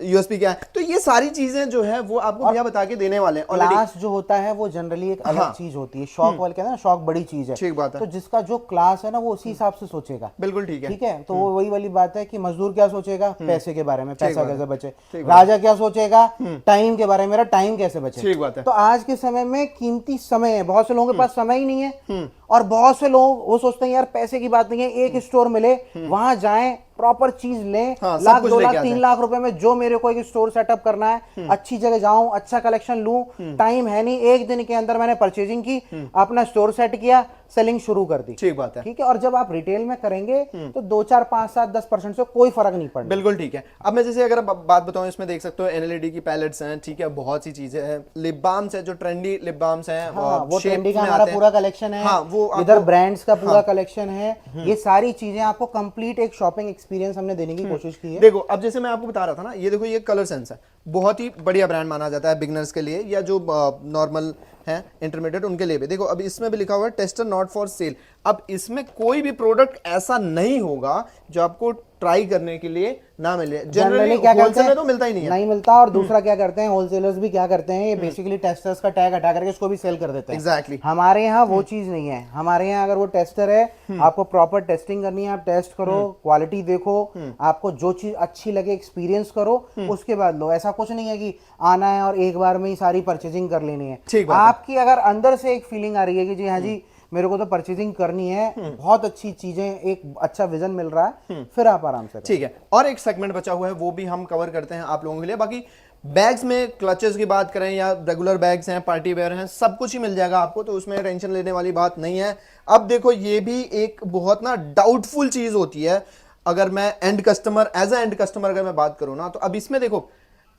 यूएसपी क्या है। तो ये सारी चीजें जो है वो आपको भैया बता के देने वाले हैं ऑलरेडी। क्लास जो होता है वो जनरली एक अलग चीज होती है, शौक वाले कहते हैं ना, शौक बड़ी चीज है। ठीक बात है। तो जिसका जो क्लास है ना वो उसी हिसाब से सोचेगा। बिल्कुल ठीक है। ठीक है, तो वो वही वाली बात है कि मजदूर क्या सोचेगा, पैसे के बारे में, पैसा कैसे बचे। ठीक राजा क्या सोचेगा, टाइम के बारे में, मेरा टाइम कैसे बचे। ठीक बात है। तो आज के समय में कीमती समय है, बहुत से लोगों के पास समय ही नहीं है, और बहुत से लोग वो सोचते हैं यार पैसे की बात नहीं है, एक स्टोर मिले वहां जाएं, प्रॉपर चीज लें, हाँ, सब लाख कुछ 2 लेके लाख आ 3 लाख रुपए में जो मेरे को एक स्टोर सेटअप करना है, अच्छी जगह जाऊं, अच्छा कलेक्शन लूं, टाइम है नहीं, एक दिन के अंदर मैंने परचेजिंग की, अपना स्टोर सेट किया, सेलिंग शुरू कर दी। ठीक बात है। ठीक है, और जब आप रिटेल में करेंगे तो 2 4 5 7 10% से कोई फर्क नहीं पड़ता। बिल्कुल ठीक है। अब मैं जैसे अगर बात बताऊं, इसमें देख सकते हो एनएलईडी की पैलेट्स हैं, ठीक है, बहुत सी चीजें हैं, लिप बाम्स है, जो ट्रेंडी लिप बाम्स हैं, हाँ, वो shapes ट्रेंडी का में हमारा आते हैं। पूरा कलेक्शन है। हाँ, वो इधर आपको- ब्रांड्स का पूरा हाँ। कलेक्शन है। ये सारी चीजें आपको कंप्लीट एक शॉपिंग एक्सपीरियंस हमने देने की कोशिश की है। देखो अब जैसे मैं आपको बता रहा था ना, ये देखो ये कलर सेंस है, बहुत ही बढ़िया ब्रांड माना जाता है बिगनर्स के लिए या जो नॉर्मल है इंटरमीडिएट उनके लिए भी। देखो अब इसमें भी लिखा हुआ है टेस्टर नॉट फॉर सेल। अब इसमें कोई भी प्रोडक्ट ऐसा नहीं होगा जो आपको ट्राई करने के लिए ना मिले। जनरली क्या करते होलसेल हैं, में तो मिलता ही नहीं है। नहीं मिलता। और दूसरा क्या करते हैं होलसेलर्स भी, क्या करते हैं, ये बेसिकली टेस्टर्स का टैग हटा करके इसको भी सेल कर देते हैं। एग्जैक्टली। हमारे यहाँ वो चीज नहीं है। हमारे यहाँ अगर वो टेस्टर है, आपको प्रॉपर टेस्टिंग करनी है, आप टेस्ट करो, क्वालिटी देखो, आपको जो चीज अच्छी लगे एक्सपीरियंस करो, उसके बाद लो। ऐसा कुछ नहीं है कि आना है और एक बार में ही सारी परचेजिंग कर लेनी है। ठीक बात है। आपकी अगर अंदर से एक फीलिंग आ रही है कि जी हाँ जी मेरे को तो परचेजिंग करनी है, बहुत अच्छी चीजें, एक अच्छा विजन मिल रहा है, फिर आप आराम से। ठीक है, और एक सेगमेंट बचा हुआ है वो भी हम कवर करते हैं आप लोगों के लिए। बाकी बैग्स में क्लचेस की बात करें या रेगुलर बैग्स हैं, पार्टी वेयर हैं, सब कुछ ही मिल जाएगा आपको, तो उसमें टेंशन लेने वाली बात नहीं है। अब देखो ये भी एक बहुत ना डाउटफुल चीज होती है, अगर मैं end customer, as a end customer अगर मैं बात करूं ना, तो अब इसमें देखो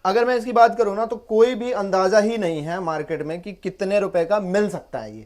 अगर मैं इसकी बात करूं ना तो कोई भी अंदाजा ही नहीं है मार्केट में कि कितने रुपए का मिल सकता है ये।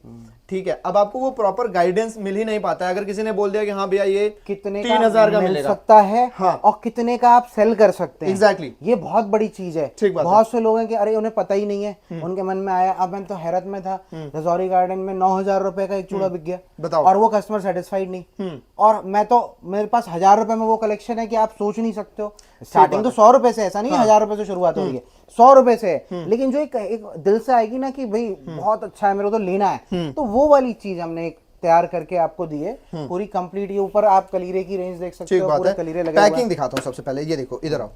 ठीक है, अब आपको वो प्रॉपर गाइडेंस मिल ही नहीं पाता है। अगर किसी ने बोल दिया कि हाँ भैया ये कितने 3000 का मिल मिलेगा सकता है, हाँ, और कितने का आप सेल कर सकते हैं। एग्जैक्टली, ये बहुत बड़ी चीज है। ठीक बात बहुत से लोग हैं कि अरे उन्हें पता ही नहीं है, उनके मन में आया, अब मैं तो हैरत में था, रजौरी गार्डन में 9000 रुपए का एक चूड़ा बिक गया, बताओ, और वो कस्टमर सेटिस्फाइड नहीं। और मैं तो, मेरे पास 1000 रुपए में वो कलेक्शन है कि आप सोच नहीं सकते हो। स्टार्टिंग तो 100 रुपए से, ऐसा नहीं है 1000 रुपए से शुरुआत हो रही है, 100 रुपए से है, लेकिन जो एक दिल से आएगी ना कि भाई बहुत अच्छा है, मेरे को तो लेना है, तो वो वाली चीज हमने एक तैयार करके आपको दी है पूरी कंप्लीट। ये ऊपर आप कलीरे की रेंज देख सकते हो, पूरे कलीरे लगे हुए हैं। पैकिंग दिखाता हूँ सबसे पहले, ये देखो इधर आओ,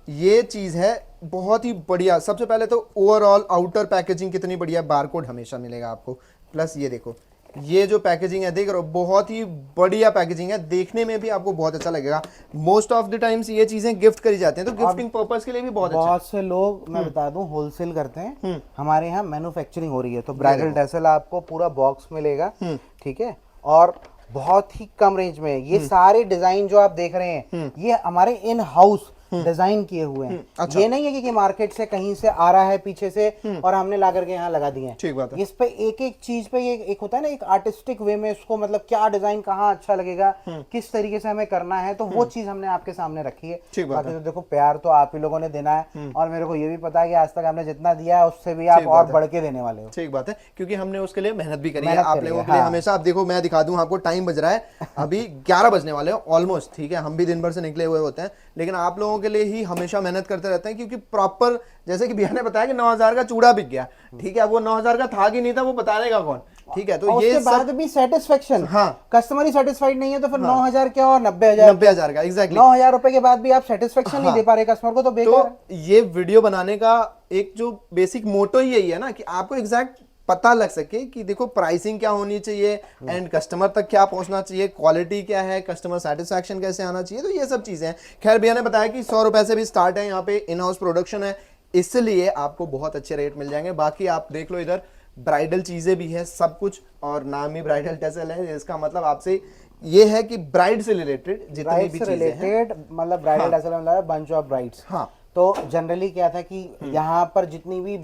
ये चीज है बहुत ही बढ़िया। सबसे पहले तो ओवरऑल आउटर पैकेजिंग कितनी बढ़िया, बारकोड हमेशा मिलेगा आपको, प्लस ये देखो ये जो पैकेजिंग है देख रहे हो, बहुत ही बढ़िया पैकेजिंग है, देखने में भी आपको बहुत अच्छा लगेगा। मोस्ट ऑफ द टाइम्स ये चीजें गिफ्ट करी जाती हैं, तो गिफ्टिंग पर्पस के लिए भी बहुत अच्छा है। बहुत से लोग, मैं बता दूं, होलसेल करते हैं, हमारे यहाँ मैन्युफैक्चरिंग हो रही है, तो ब्राइडल टैसल आपको पूरा बॉक्स मिलेगा, ठीक है, और बहुत ही कम रेंज में। ये सारे डिजाइन जो आप देख रहे हैं ये हमारे इन हाउस डिजाइन किए हुए हैं। अच्छा। ये नहीं है कि मार्केट से कहीं से आ रहा है पीछे से और हमने ला करके यहाँ लगा दिए हैं। ठीक बात है। इस पे एक एक चीज पे ये एक होता है ना, एक आर्टिस्टिक वे में इसको, मतलब क्या डिजाइन कहाँ अच्छा लगेगा, किस तरीके से हमें करना है, तो वो चीज हमने आपके सामने रखी है। ठीक बात बाकी तो देखो प्यार तो आप ही लोगों ने देना है, और मेरे को ये भी पता है कि आज तक हमने जितना दिया है उससे भी आप और बढ़ के देने वाले हो। ठीक बात है, क्योंकि हमने उसके लिए मेहनत भी करी है मेहनत आप करी लोगों है, के लिए हाँ। हमेशा। आप देखो मैं दिखा दूं आपको, टाइम बज रहा है अभी 11 बजने वाले हैं ऑलमोस्ट, ठीक है, हम भी दिन भर से निकले हुए होते हैं, लेकिन आप लोगों के लिए ही हमेशा मेहनत करते रहते हैं, क्योंकि प्रॉपर जैसे कि भैया ने बताया कि 9000 का चूड़ा बिक गया, ठीक है, अब वो 9000 का था कि नहीं था वो बताने का कौन, ठीक है, तो और ये उसके बाद भी सेटिस्फेक्शन, हाँ, कस्टमर ही सेटिस्फाइड नहीं है तो फिर 9000 क्या और 90000 90,000 का, एग्जैक्टली 9000 रुपए के बाद भी आप सेटिस्फेक्शन नहीं दे पा रहे कस्टमर को, तो बेकार है। तो ये वीडियो बनाने का एक जो बेसिक मोटो ही यही है ना, कि आपको एग्जैक्ट पता लग सके कि देखो प्राइसिंग क्या होनी चाहिए, एंड कस्टमर तक क्या पहुंचना चाहिए, क्वालिटी क्या है, कस्टमर सेटिस्फैक्शन कैसे आना चाहिए, तो ये सब चीजें हैं। खैर भैया ने बताया कि 100 रुपए से भी स्टार्ट है, यहाँ पे इन हाउस प्रोडक्शन है, इसलिए आपको बहुत अच्छे रेट मिल जाएंगे। बाकी आप देख लो इधर ब्राइडल चीजें भी है सब कुछ, और नाम ही ब्राइडल टैसल है, इसका मतलब आपसे ये है कि ब्राइड से रिलेटेड जितनी भी चीजें हैं, मतलब ब्राइडल टैसल मतलब बंच ऑफ ब्राइड्स। हाँ, तो जनरली क्या था कि यहाँ पर जितनी भी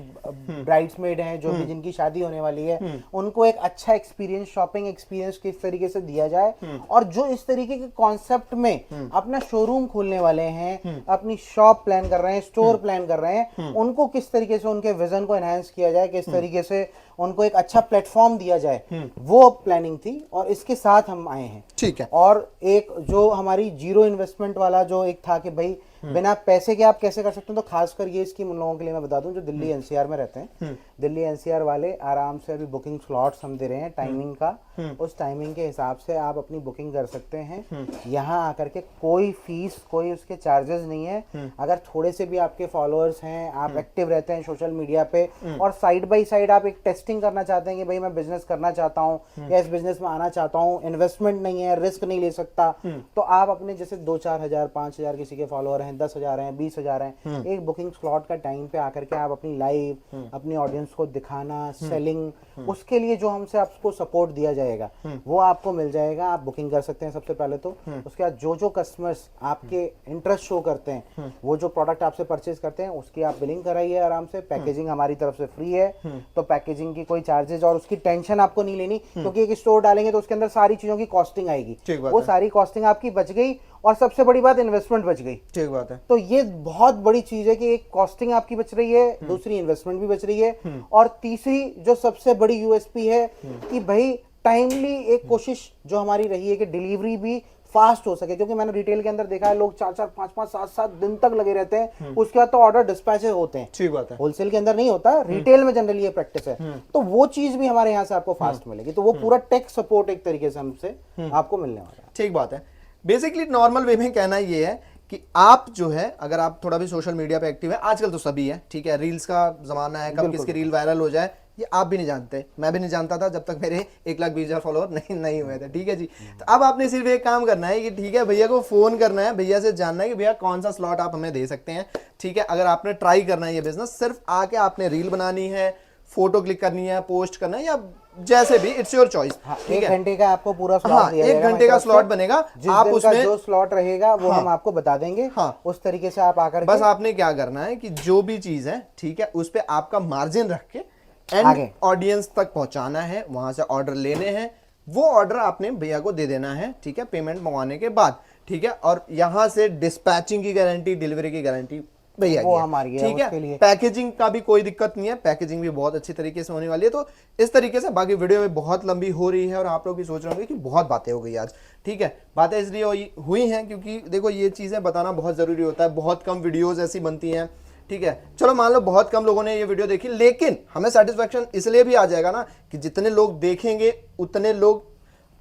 ब्राइड्समेड हैं जो भी जिनकी शादी होने वाली है उनको एक अच्छा एक्सपीरियंस, शॉपिंग एक्सपीरियंस किस तरीके से दिया जाए, और जो इस तरीके के कॉन्सेप्ट में अपना शोरूम खोलने वाले हैं, अपनी शॉप प्लान कर रहे हैं, स्टोर प्लान कर रहे हैं, उनको किस तरीके से उनके विजन को एनहांस किया जाए, किस तरीके से उनको एक अच्छा प्लेटफॉर्म दिया जाए, वो प्लानिंग थी और इसके साथ हम आए हैं। ठीक है। और एक जो हमारी जीरो इन्वेस्टमेंट वाला जो एक था कि भाई बिना पैसे के आप कैसे कर सकते हो, तो खासकर ये स्कीम उन लोगों के लिए मैं बता दूं जो दिल्ली एनसीआर में रहते हैं। दिल्ली एनसीआर वाले आराम से अभी बुकिंग स्लॉट्स हम दे रहे हैं टाइमिंग का, उस टाइमिंग के हिसाब से आप अपनी बुकिंग कर सकते हैं। यहाँ आकर के कोई फीस, कोई उसके चार्जेस नहीं है। अगर थोड़े से भी आपके फॉलोअर्स हैं, आप एक्टिव रहते हैं सोशल मीडिया पे, और साइड बाई साइड आप एक टेस्टिंग करना चाहते हैं कि भाई मैं बिजनेस करना चाहता हूँ या इस बिजनेस में आना चाहता हूँ, इन्वेस्टमेंट नहीं है, रिस्क नहीं ले सकता, तो आप अपने जैसे 2-4 हजार, 5 हजार किसी के फॉलोअर हैं, 10 हजार हैं, 20 हजार हैं, एक बुकिंग स्लॉट का टाइम पे आकर के आप अपनी लाइव अपनी ऑडियंस को दिखाना, सेलिंग, उसके लिए जो हमसे आपको सपोर्ट दिया जाएगा वो आपको मिल जाएगा। आप बुकिंग कर सकते हैं सबसे पहले तो। उसके बाद जो जो कस्टमर्स आपके इंटरेस्ट शो करते हैं, वो जो प्रोडक्ट आपसे परचेज करते हैं, उसकी आप बिलिंग कराइए आराम से। पैकेजिंग हमारी तरफ से फ्री है, तो पैकेजिंग की कोई चार्जेज और उसकी टेंशन आपको नहीं लेनी, क्योंकि एक स्टोर डालेंगे तो उसके अंदर सारी चीजों की कॉस्टिंग आएगी, वो सारी कॉस्टिंग आपकी बच गई, और सबसे बड़ी बात इन्वेस्टमेंट बच गई। ठीक बात है। तो ये बहुत बड़ी चीज है कि एक कॉस्टिंग आपकी बच रही है, दूसरी इन्वेस्टमेंट भी बच रही है, और तीसरी जो सबसे बड़ी यूएसपी है कि भाई टाइमली एक कोशिश जो हमारी रही है कि डिलीवरी भी फास्ट हो सके, क्योंकि मैंने रिटेल के अंदर देखा है लोग 4-4, 5-5, 7-7 दिन तक लगे रहते हैं, उसके बाद तो ऑर्डर डिस्पैचेस होते हैं। ठीक बात है। होलसेल के अंदर नहीं होता, रिटेल में जनरली ये प्रैक्टिस है, तो वो चीज भी हमारे यहाँ से आपको फास्ट मिलेगी। तो वो पूरा टेक सपोर्ट एक तरीके से हमसे आपको मिलने वाला है। ठीक बात है। बेसिकली नॉर्मल वे में कहना ये है कि आप जो है, अगर आप थोड़ा भी सोशल मीडिया पे एक्टिव है, आजकल तो सभी है, ठीक है, रील्स का जमाना है, कब किसकी रील वायरल हो जाए ये आप भी नहीं जानते, मैं भी नहीं जानता था जब तक मेरे 1,20,000 फॉलोअर नहीं हुए थे। ठीक है जी। तो अब आपने सिर्फ एक काम करना है कि ठीक है, भैया को फोन करना है, भैया से जानना है कि भैया कौन सा स्लॉट आप हमें दे सकते हैं। ठीक है, अगर आपने ट्राई करना है ये बिजनेस, सिर्फ आके आपने रील बनानी है, फोटो क्लिक करनी है, पोस्ट करना है, या जैसे भी, इट्स योर चॉइस। ठीक है, 1 घंटे का आपको पूरा स्लॉट दिया जाएगा, 1 घंटे का स्लॉट बनेगा, आप उसमें जो स्लॉट रहेगा वो हम आपको बता देंगे। उस तरीके से आप आकर बस आपने क्या करना है कि जो भी चीज है, ठीक है, उस पे आपका मार्जिन रख के एंड ऑडियंस तक पहुंचाना है, वहां से ऑर्डर लेने हैं, वो ऑर्डर आपने भैया को दे देना है। ठीक है, पेमेंट मंगवाने के बाद। ठीक है, और यहां से डिस्पैचिंग की गारंटी, डिलीवरी की गारंटी भैया वो हमारी है। ठीक है, पैकेजिंग का भी कोई दिक्कत नहीं है, पैकेजिंग भी बहुत अच्छी तरीके से होने वाली है। तो इस तरीके से बाकी वीडियो में बहुत लंबी हो रही है और आप लोग भी सोच रहे होंगे कि बहुत बातें हो गई आज। ठीक है, बातें इसलिए हुई हैं क्योंकि देखो ये चीजें बताना बहुत जरूरी होता है, बहुत कम वीडियोज ऐसी बनती हैं। ठीक है, चलो मान लो बहुत कम लोगों ने ये वीडियो देखी, लेकिन हमें सेटिस्फेक्शन इसलिए भी आ जाएगा ना कि जितने लोग देखेंगे उतने लोग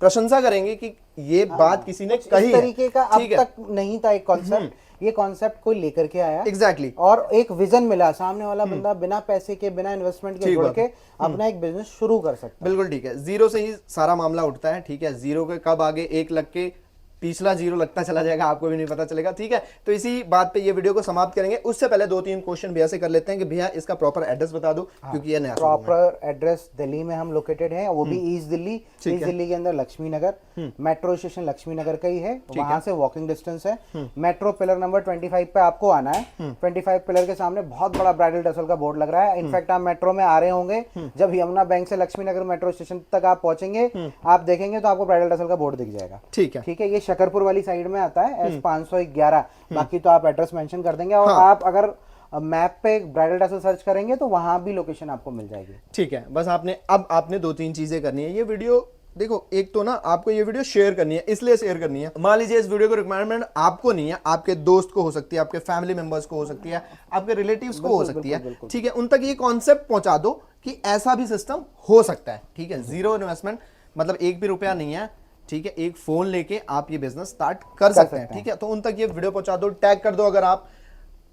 प्रशंसा करेंगे कि ये बात किसी ने कही है। तरीके का अब तक नहीं था एक कॉन्सेप्ट, ये कॉन्सेप्ट कोई लेकर के आया। एग्जैक्टली। और एक विजन मिला, सामने वाला बंदा बिना पैसे के, बिना इन्वेस्टमेंट के जुड़ के अपना एक बिजनेस शुरू कर सकता है। बिल्कुल ठीक है, जीरो से ही सारा मामला उठता है। ठीक है, जीरो के कब आगे 1 लग के पिछला जीरो लगता चला जाएगा, आपको भी नहीं पता चलेगा। ठीक है, तो इसी बात पे ये वीडियो को समाप्त करेंगे। उससे पहले 2-3 क्वेश्चन भैया से कर लेते हैं कि भैया इसका प्रॉपर एड्रेस बता दो। क्योंकि ये नया प्रॉपर एड्रेस दिल्ली में हम लोकेटेड हैं, वो भी ईस्ट दिल्ली। ईस्ट दिल्ली के अंदर लक्ष्मी नगर, मेट्रो स्टेशन लक्ष्मी नगर का ही है, वहां से वॉकिंग डिस्टेंस है। मेट्रो पिलर नंबर 25 पे आपको आना है। 25 पिलर के सामने बहुत बड़ा ब्राइडल टसल का बोर्ड लग रहा है। इनफैक्ट आप मेट्रो में आ रहे होंगे, जब यमुना बैंक से लक्ष्मी नगर मेट्रो स्टेशन तक आप पहुंचेंगे, आप देखेंगे तो आपको ब्राइडल टसल का बोर्ड दिख जाएगा। ठीक है, ठीक है, ये शकरपुर वाली साइड में आता है, S511। बाकी तो आप एड्रेस मेंशन कर देंगे, और आप अगर मैप पे ब्राइडल टसल सर्च करेंगे तो वहां भी लोकेशन आपको मिल जाएगी। ठीक है, बस आपने 2-3 चीजें करनी है। ये वीडियो देखो, एक तो ना आपको ये वीडियो शेयर करनी है, इसलिए शेयर करनी है। मान लीजिए इस वीडियो को रिक्वायरमेंट आपको नहीं है, आपके दोस्त को हो सकती है, आपके फैमिली मेंबर्स को हो सकती है, आपके रिलेटिव्स को हो सकती है। ठीक है, उन तक ये कॉन्सेप्ट पहुंचा दो कि ऐसा भी सिस्टम हो सकता है। ठीक है, जीरो इन्वेस्टमेंट, मतलब 1 भी रुपया नहीं है। ठीक है, एक फोन लेके आप ये बिजनेस स्टार्ट कर सकते हैं। ठीक है, तो उन तक ये वीडियो पहुंचा दो, टैग कर दो अगर आप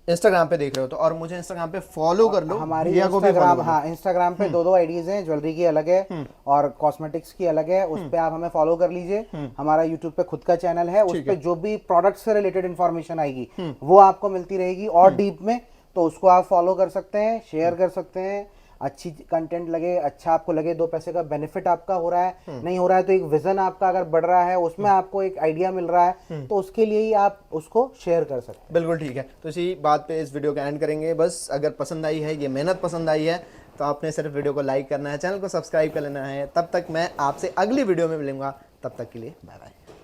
इंस्टाग्राम पे देख रहे हो तो, और मुझे इंस्टाग्राम पे फॉलो कर लो। हमारी इंस्टाग्राम, हाँ, इंस्टाग्राम पे 2 आईडीज हैं, ज्वेलरी की अलग है और कॉस्मेटिक्स की अलग है। उस पे आप हमें फॉलो कर लीजिए। हमारा यूट्यूब पे खुद का चैनल है, उस पे जो भी प्रोडक्ट से रिलेटेड इंफॉर्मेशन आएगी वो आपको मिलती रहेगी और डीप में, तो उसको आप फॉलो कर सकते हैं, शेयर कर सकते हैं, अच्छी कंटेंट लगे, अच्छा आपको लगे, 2 पैसे का बेनिफिट आपका हो रहा है, नहीं हो रहा है तो एक विजन आपका अगर बढ़ रहा है, उसमें आपको एक आइडिया मिल रहा है, तो उसके लिए ही आप उसको शेयर कर सकते हैं। बिल्कुल ठीक है। तो इसी बात पे इस वीडियो का एंड करेंगे। बस अगर पसंद आई है, ये मेहनत पसंद आई है, तो आपने सिर्फ वीडियो को लाइक करना है, चैनल को सब्सक्राइब कर लेना है। तब तक मैं आपसे अगली वीडियो में मिलूंगा, तब तक के लिए बाय बाय।